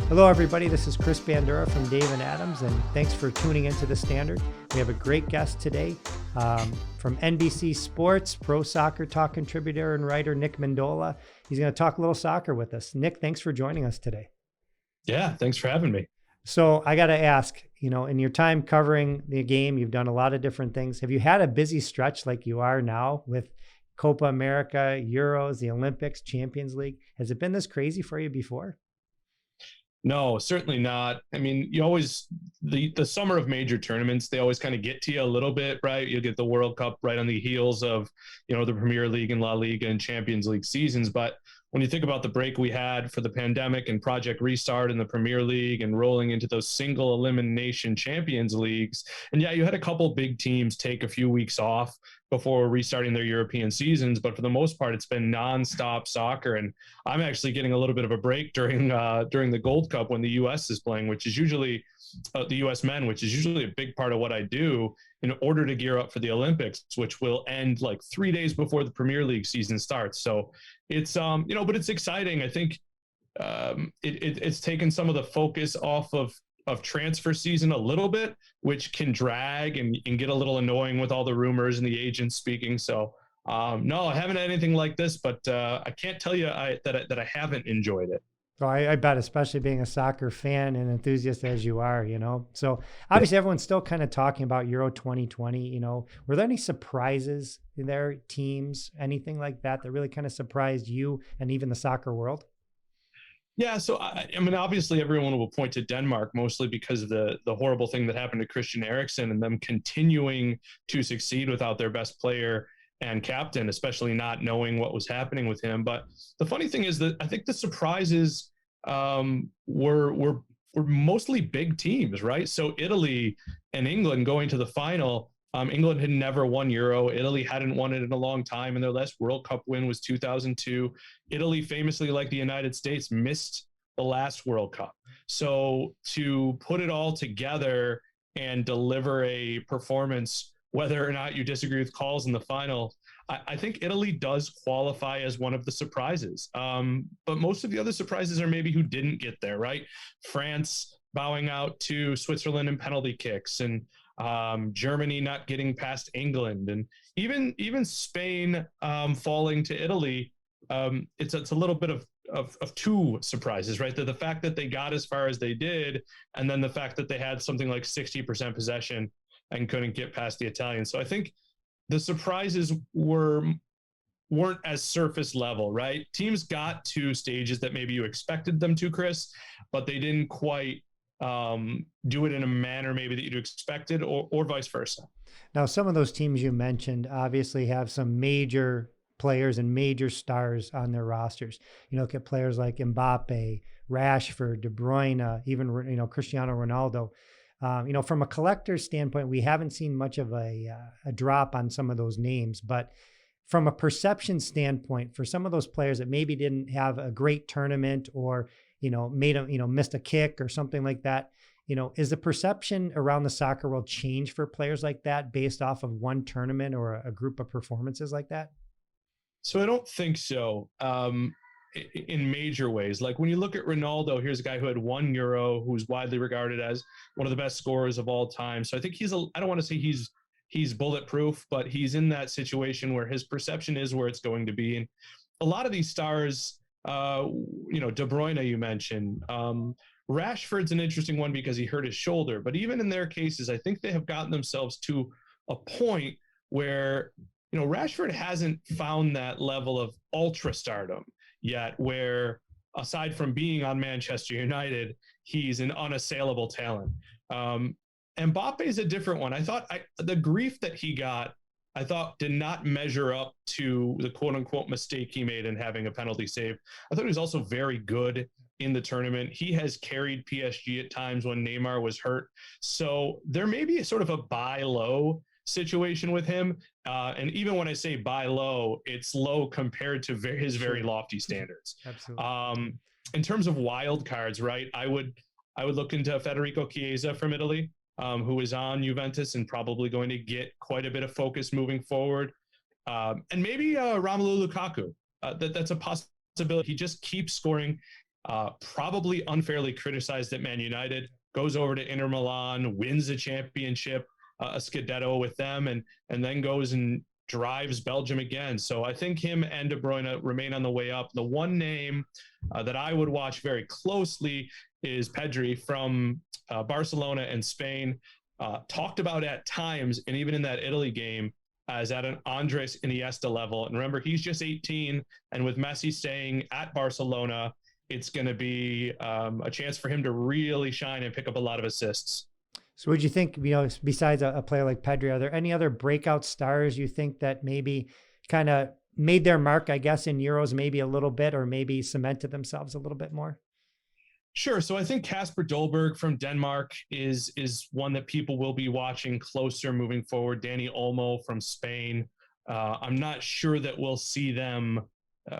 Hello, everybody. This is Chris Bandura from Dave and Adams, and thanks for tuning into The Standard. We have a great guest today from NBC Sports, pro soccer talk contributor and writer Nick Mendola. He's going to talk a little soccer with us. Nick, thanks for joining us today. Yeah, thanks for having me. So I got to ask, in your time covering the game, you've done a lot of different things. Have you had a busy stretch like you are now with Copa America, Euros, the Olympics, Champions League? Has it been this crazy for you before? No, certainly not. I mean, you always the summer of major tournaments, they always kind of get to you a little bit, right? You get the World Cup right on the heels of, the Premier League and La Liga and Champions League seasons. But when you think about the break we had for the pandemic and Project Restart in the Premier League and rolling into those single elimination Champions Leagues, and yeah, you had a couple big teams take a few weeks off before restarting their European seasons, but for the most part, it's been nonstop soccer. And I'm actually getting a little bit of a break during the Gold Cup when the U.S. is playing, which is usually the U.S. men, which is usually a big part of what I do in order to gear up for the Olympics, which will end like 3 days before the Premier League season starts. So it's but it's exciting. I think it's taken some of the focus off of transfer season a little bit, which can drag and get a little annoying with all the rumors and the agents speaking. So no, I haven't had anything like this, but I can't tell you that I haven't enjoyed it. So I bet, especially being a soccer fan and enthusiast as you are, So obviously everyone's still kind of talking about Euro 2020, Were there any surprises in their teams, anything like that really kind of surprised you and even the soccer world? Yeah, so I mean, obviously, everyone will point to Denmark mostly because of the horrible thing that happened to Christian Eriksen and them continuing to succeed without their best player and captain, especially not knowing what was happening with him. But the funny thing is that I think the surprises were mostly big teams, right? So Italy and England going to the final. England had never won Euro. Italy hadn't won it in a long time, and their last World Cup win was 2002. Italy, famously, like the United States, missed the last World Cup. So to put it all together and deliver a performance, whether or not you disagree with calls in the final, I think Italy does qualify as one of the surprises. But most of the other surprises are maybe who didn't get there, right? France bowing out to Switzerland in penalty kicks, and Germany not getting past England, and even Spain falling to Italy. It's a little bit of two surprises, right? The fact that they got as far as they did, and then the fact that they had something like 60% possession and couldn't get past the Italians. So I think the surprises weren't as surface level, right? Teams got to stages that maybe you expected them to, Chris, but they didn't quite do it in a manner maybe that you'd expected, or vice versa. Now, some of those teams you mentioned obviously have some major players and major stars on their rosters. Look at players like Mbappe, Rashford, De Bruyne, even Cristiano Ronaldo. From a collector's standpoint, we haven't seen much of a drop on some of those names, but from a perception standpoint, for some of those players that maybe didn't have a great tournament or missed a kick or something like that, is the perception around the soccer world change for players like that based off of one tournament or a group of performances like that? So I don't think so. In major ways, like when you look at Ronaldo, here's a guy who had 1 Euro, who's widely regarded as one of the best scorers of all time. So I think I don't want to say he's bulletproof, but he's in that situation where his perception is where it's going to be. And a lot of these stars, De Bruyne, you mentioned, Rashford's an interesting one because he hurt his shoulder, but even in their cases, I think they have gotten themselves to a point where, Rashford hasn't found that level of ultra stardom yet, where aside from being on Manchester United, he's an unassailable talent. Mbappe is a different one. I thought the grief that he got, I thought did not measure up to the quote unquote mistake he made in having a penalty save. I thought he was also very good in the tournament. He has carried PSG at times when Neymar was hurt. So there may be a sort of a buy low situation with him. And even when I say buy low, it's low compared to his very lofty standards. Absolutely. In terms of wild cards, right? I would look into Federico Chiesa from Italy, who is on Juventus and probably going to get quite a bit of focus moving forward. And maybe Romelu Lukaku. That's a possibility. He just keeps scoring. probably unfairly criticized at Man United, goes over to Inter Milan, wins a championship, a Scudetto with them, and then goes and drives Belgium again. So I think him and De Bruyne remain on the way up. The one name that I would watch very closely is Pedri from Barcelona and Spain. Talked about at times, and even in that Italy game, as at an Andres Iniesta level. And remember, he's just 18, and with Messi staying at Barcelona, it's going to be a chance for him to really shine and pick up a lot of assists. So would you think, besides a player like Pedri, are there any other breakout stars you think that maybe kind of made their mark, I guess, in Euros maybe a little bit, or maybe cemented themselves a little bit more? Sure. So I think Kasper Dolberg from Denmark is one that people will be watching closer moving forward. Dani Olmo from Spain. I'm not sure that we'll see them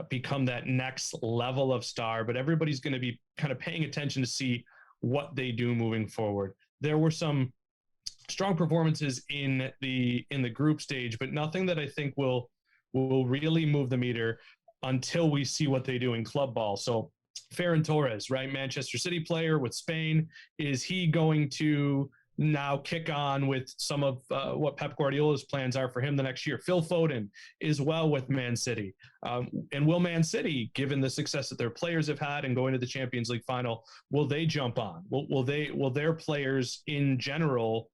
become that next level of star, but everybody's going to be kind of paying attention to see what they do moving forward. There were some strong performances in the group stage, but nothing that I think will really move the meter until we see what they do in club ball. So Ferran Torres, right? Manchester City player with Spain. Is he going to now kick on with some of what Pep Guardiola's plans are for him the next year? Phil Foden is well with Man City. And will Man City, given the success that their players have had and going to the Champions League final, will they jump on? Will their players in general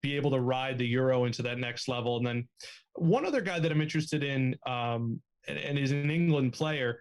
be able to ride the Euro into that next level? And then one other guy that I'm interested in, and is an England player,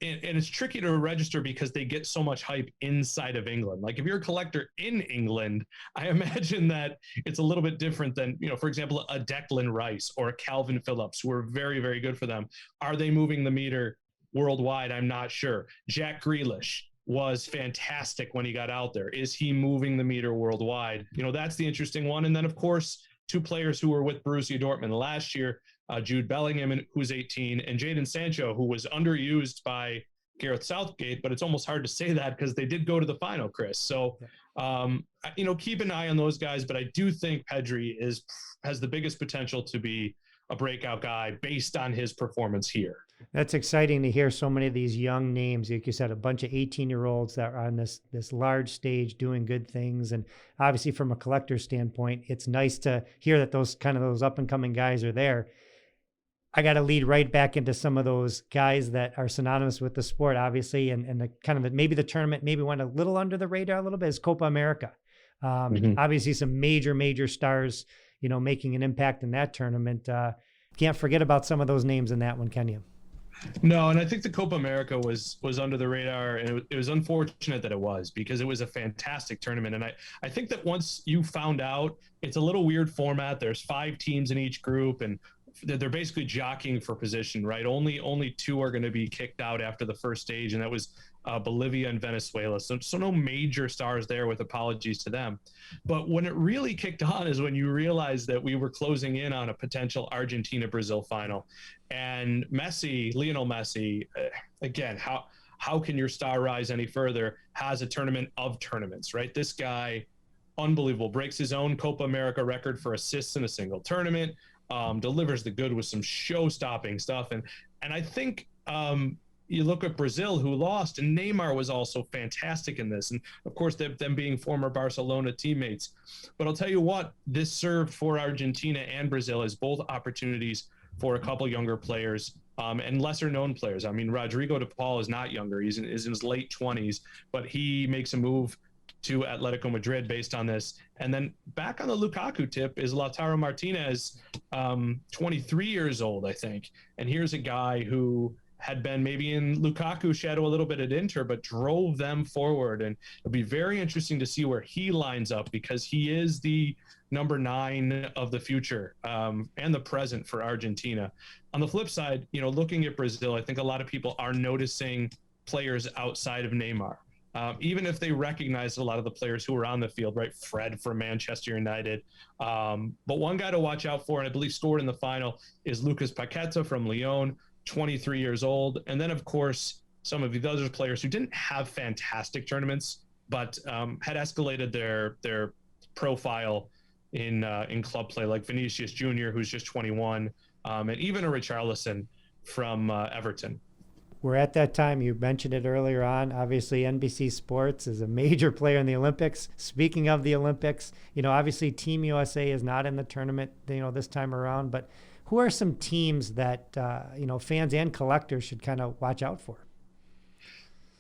and it's tricky to register because they get so much hype inside of England. Like if you're a collector in England, I imagine that it's a little bit different than, for example, a Declan Rice or a Calvin Phillips, who are very, very good for them. Are they moving the meter worldwide? I'm not sure. Jack Grealish was fantastic when he got out there. Is he moving the meter worldwide? That's the interesting one. And then, of course, two players who were with Borussia Dortmund last year, Jude Bellingham, who's 18, and Jadon Sancho, who was underused by Gareth Southgate, but it's almost hard to say that because they did go to the final, Chris. So, keep an eye on those guys, but I do think Pedri has the biggest potential to be a breakout guy based on his performance here. That's exciting to hear so many of these young names. Like you said, a bunch of 18-year-olds that are on this large stage doing good things. And obviously from a collector's standpoint, it's nice to hear that those up and coming guys are there. I got to lead right back into some of those guys that are synonymous with the sport, obviously, and the maybe the tournament maybe went a little under the radar a little bit, is Copa America. Obviously some major stars, making an impact in that tournament. Can't forget about some of those names in that one, can you? No, and I think the Copa America was under the radar, and it was unfortunate that it was, because it was a fantastic tournament. And I think that once you found out, it's a little weird format. There's 5 teams in each group, and they're basically jockeying for position, right? Only 2 are going to be kicked out after the first stage, and that was Bolivia and Venezuela. So no major stars there, with apologies to them. But when it really kicked on is when you realized that we were closing in on a potential Argentina-Brazil final. And Lionel Messi, again, how can your star rise any further? Has a tournament of tournaments, right? This guy, unbelievable, breaks his own Copa America record for assists in a single tournament. Delivers the good with some show-stopping stuff. And I think you look at Brazil, who lost, and Neymar was also fantastic in this. And, of course, them being former Barcelona teammates. But I'll tell you what, this served for Argentina and Brazil as both opportunities for a couple younger players and lesser-known players. I mean, Rodrigo de Paul is not younger. He's in his late 20s, but he makes a move to Atletico Madrid based on this. And then back on the Lukaku tip is Lautaro Martinez, 23 years old, I think. And here's a guy who had been maybe in Lukaku's shadow a little bit at Inter, but drove them forward. And it'll be very interesting to see where he lines up, because he is the number 9 of the future and the present for Argentina. On the flip side, looking at Brazil, I think a lot of people are noticing players outside of Neymar. Even if they recognize a lot of the players who were on the field, right? Fred from Manchester United. But one guy to watch out for, and I believe scored in the final, is Lucas Paqueta from Lyon, 23 years old. And then, of course, some of the other players who didn't have fantastic tournaments, but had escalated their profile in club play, like Vinicius Jr., who's just 21, and even a Richarlison from Everton. We're at that time. You mentioned it earlier on. Obviously, NBC Sports is a major player in the Olympics. Speaking of the Olympics, obviously Team USA is not in the tournament, this time around. But who are some teams that fans and collectors should kind of watch out for?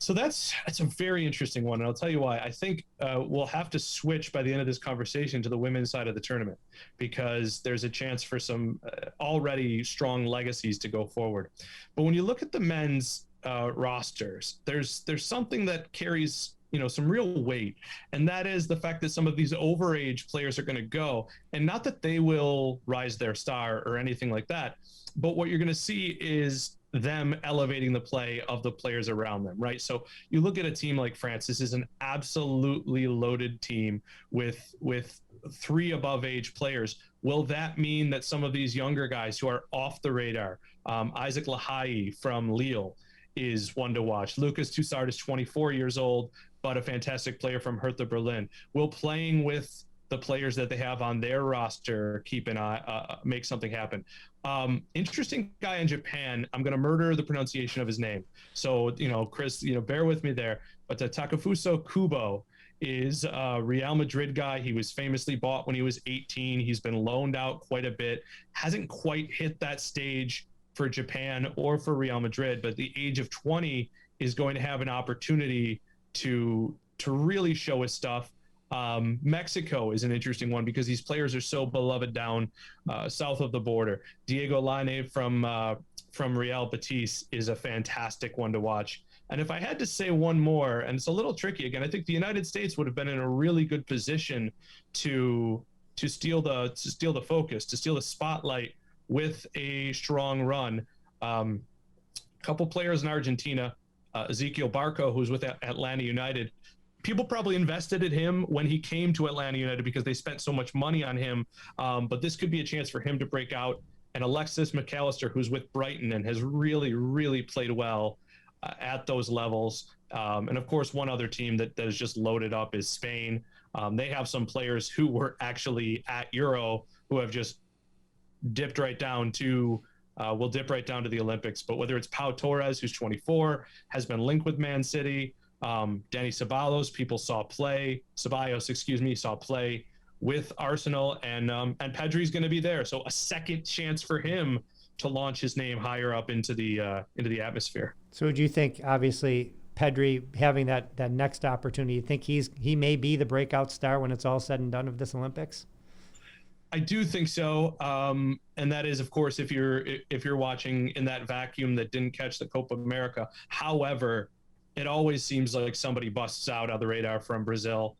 So that's a very interesting one, and I'll tell you why. I think we'll have to switch by the end of this conversation to the women's side of the tournament, because there's a chance for some already strong legacies to go forward. But when you look at the men's rosters, there's something that carries some real weight, and that is the fact that some of these overage players are going to go, and not that they will rise their star or anything like that, but what you're going to see is them elevating the play of the players around them, right? So you look at a team like France. This is an absolutely loaded team with 3 above age players. Will that mean that some of these younger guys who are off the radar, Isaac Lahaye from Lille is one to watch. Lucas Toussard is 24 years old, but a fantastic player from Hertha Berlin. Will playing with the players that they have on their roster keep an eye, make something happen? Interesting guy in Japan. I'm going to murder the pronunciation of his name. So, Chris, bear with me there. But Takefusa Kubo is a Real Madrid guy. He was famously bought when he was 18. He's been loaned out quite a bit. Hasn't quite hit that stage for Japan or for Real Madrid, but at the age of 20 is going to have an opportunity to really show his stuff. Mexico is an interesting one because these players are so beloved down south of the border. Diego Lainez from Real Betis is a fantastic one to watch. And if I had to say one more, and it's a little tricky again, I think the United States would have been in a really good position to steal the focus, to steal the spotlight with a strong run. A couple players in Argentina, Ezequiel Barco, who's with Atlanta United. People probably invested in him when he came to Atlanta United because they spent so much money on him. But this could be a chance for him to break out. And Alexis McAllister, who's with Brighton and has really, really played well at those levels. And of course, one other team that is just loaded up is Spain. They have some players who were actually at Euro who have just dipped right down to will dip right down to the Olympics. But whether it's Pau Torres, who's 24, has been linked with Man City, Danny Ceballos, saw play with Arsenal, and Pedri's going to be there. So a second chance for him to launch his name higher up into the atmosphere. So do you think, obviously, Pedri having that next opportunity, you think he may be the breakout star when it's all said and done of this Olympics? I do think so, and that is, of course, if you're watching in that vacuum that didn't catch the Copa America. However, it always seems like somebody busts out of the radar from Brazil.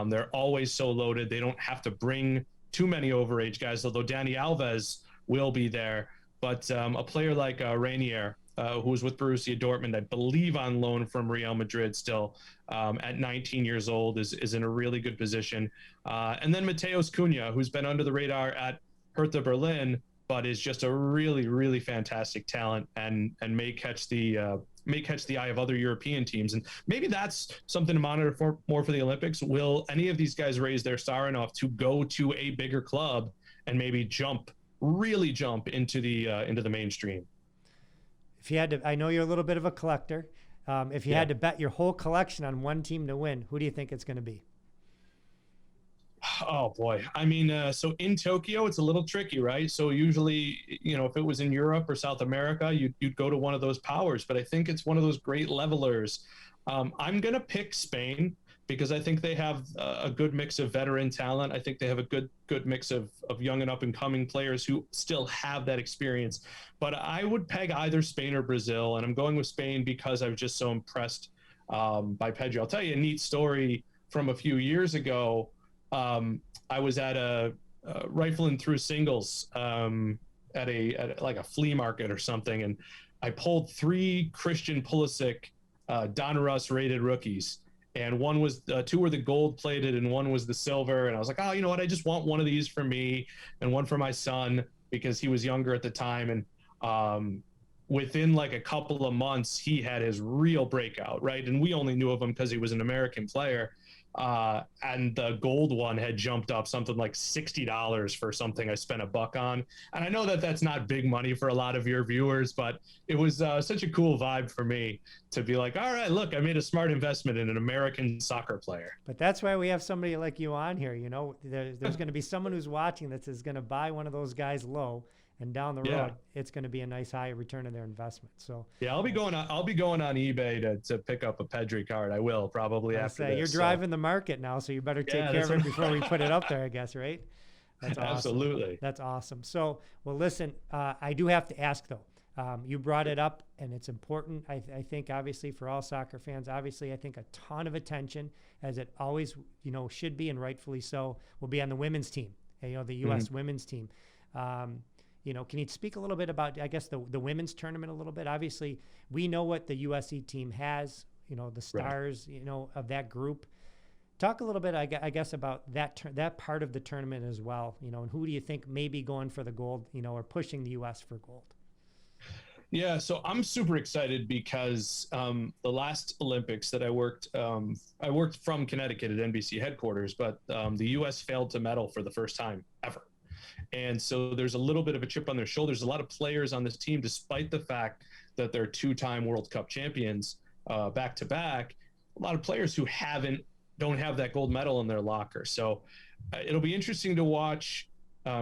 They're always so loaded. They don't have to bring too many overage guys, although Dani Alves will be there. But a player like Rainier, who was with Borussia Dortmund, I believe on loan from Real Madrid still, at 19 years old, is in a really good position. And then Mateus Cunha, who's been under the radar at Hertha Berlin, but is just a really, really fantastic talent and may catch the eye of other European teams. And maybe that's something to monitor more for the Olympics. Will any of these guys raise their star enough to go to a bigger club and maybe really jump into the mainstream? If you had to, I know you're a little bit of a collector. If you had to bet your whole collection on one team to win, who do you think it's going to be? Oh boy. I mean, so in Tokyo, it's a little tricky, right? So usually, if it was in Europe or South America, you'd go to one of those powers, but I think it's one of those great levelers. I'm going to pick Spain because I think they have a good mix of veteran talent. I think they have a good mix of young and up and coming players who still have that experience, but I would peg either Spain or Brazil. And I'm going with Spain because I was just so impressed by Pedri. I'll tell you a neat story from a few years ago. I was at a rifling through singles at like a flea market or something, and I pulled 3 Christian Pulisic Donruss rated rookies, and two were the gold plated and one was the silver, and I was like, oh, you know what, I just want one of these for me and one for my son because he was younger at the time. And within like a couple of months, he had his real breakout, right? And we only knew of him because he was an American player. And the gold one had jumped up something like $60 for something I spent $1 on. And I know that that's not big money for a lot of your viewers, but it was such a cool vibe for me to be like, all right, look, I made a smart investment in an American soccer player. But that's why we have somebody like you on here. You know, there's going to be someone who's watching that is going to buy one of those guys low, and down the road, it's going to be a nice high return on their investment. So yeah, I'll be going on eBay to pick up a Pedri card. I will probably after this. You're driving the market now, so you better take care of it before we put it up there, I guess, right? That's awesome. Absolutely. That's awesome. So, well, listen, I do have to ask though. You brought it up, and it's important. I think obviously for all soccer fans, obviously I think a ton of attention, as it always should be, and rightfully so, will be on the women's team. The U.S. women's team. Can you speak a little bit about, I guess, the women's tournament a little bit? Obviously, we know what the USC team has, the stars, of that group. Talk a little bit, I guess, about that part of the tournament as well, and who do you think may be going for the gold, or pushing the U.S. for gold? Yeah, so I'm super excited because the last Olympics that I worked from Connecticut at NBC headquarters, but the U.S. failed to medal for the first time ever. And so there's a little bit of a chip on their shoulders. A lot of players on this team, despite the fact that they're two-time World Cup champions back-to-back, a lot of players who don't have that gold medal in their locker. So it'll be interesting to watch.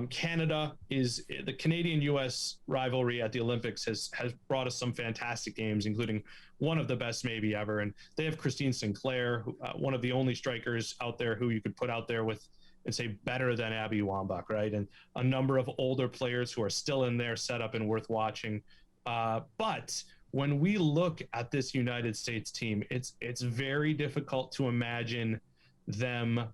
Canada is the Canadian-U.S. rivalry at the Olympics has brought us some fantastic games, including one of the best maybe ever. And they have Christine Sinclair, one of the only strikers out there who you could put out there with and say better than Abby Wambach, right? And a number of older players who are still in their setup and worth watching. But when we look at this United States team, it's very difficult to imagine them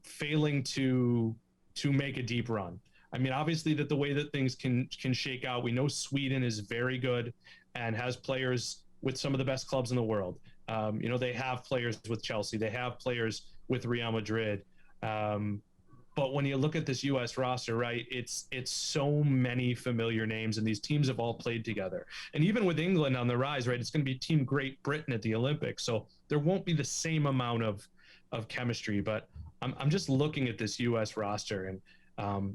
failing to make a deep run. I mean, obviously that the way that things can shake out, we know Sweden is very good and has players with some of the best clubs in the world. They have players with Chelsea, they have players with Real Madrid. But when you look at this U.S. roster, right, it's so many familiar names, and these teams have all played together. And even with England on the rise, right, it's going to be Team Great Britain at the Olympics, so there won't be the same amount of chemistry. But I'm just looking at this U.S. roster, and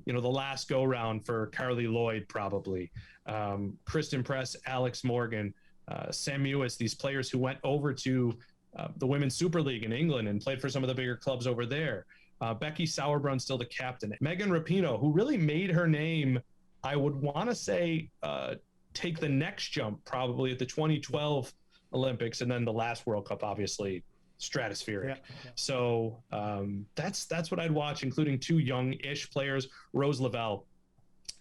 the last go round for Carly Lloyd, probably Kristen Press, Alex Morgan, Sam Mewis, these players who went over to the Women's Super League in England and played for some of the bigger clubs over there. Becky Sauerbrunn still the captain. Megan Rapinoe, who really made her name, I would want to say, take the next jump probably at the 2012 Olympics, and then the last World Cup, obviously stratospheric. Yeah. So that's what I'd watch, including two young-ish players. Rose Lavelle,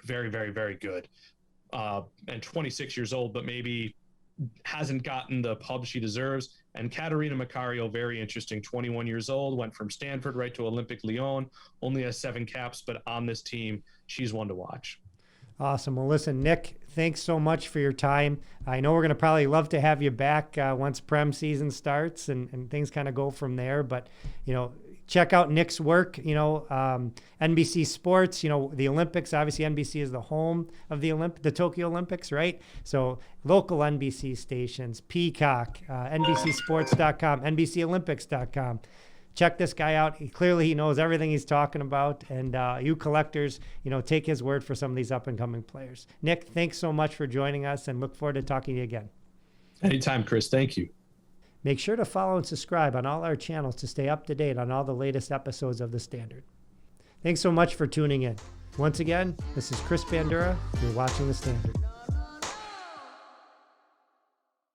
very, very, very good, and 26 years old, but maybe hasn't gotten the pub she deserves. And Katerina Macario, very interesting, 21 years old, went from Stanford right to Olympique Lyon, only has 7 caps, but on this team, she's one to watch. Awesome. Well, listen, Nick, thanks so much for your time. I know we're going to probably love to have you back once Prem season starts and things kind of go from there. But, check out Nick's work, NBC Sports, the Olympics. Obviously, NBC is the home of the Tokyo Olympics, right? So local NBC stations, Peacock, NBCSports.com, NBCOlympics.com. Check this guy out. He knows everything he's talking about. And you collectors, take his word for some of these up-and-coming players. Nick, thanks so much for joining us, and look forward to talking to you again. Anytime, Chris. Thank you. Make sure to follow and subscribe on all our channels to stay up to date on all the latest episodes of The Standard. Thanks so much for tuning in. Once again, this is Chris Bandura. You're watching The Standard.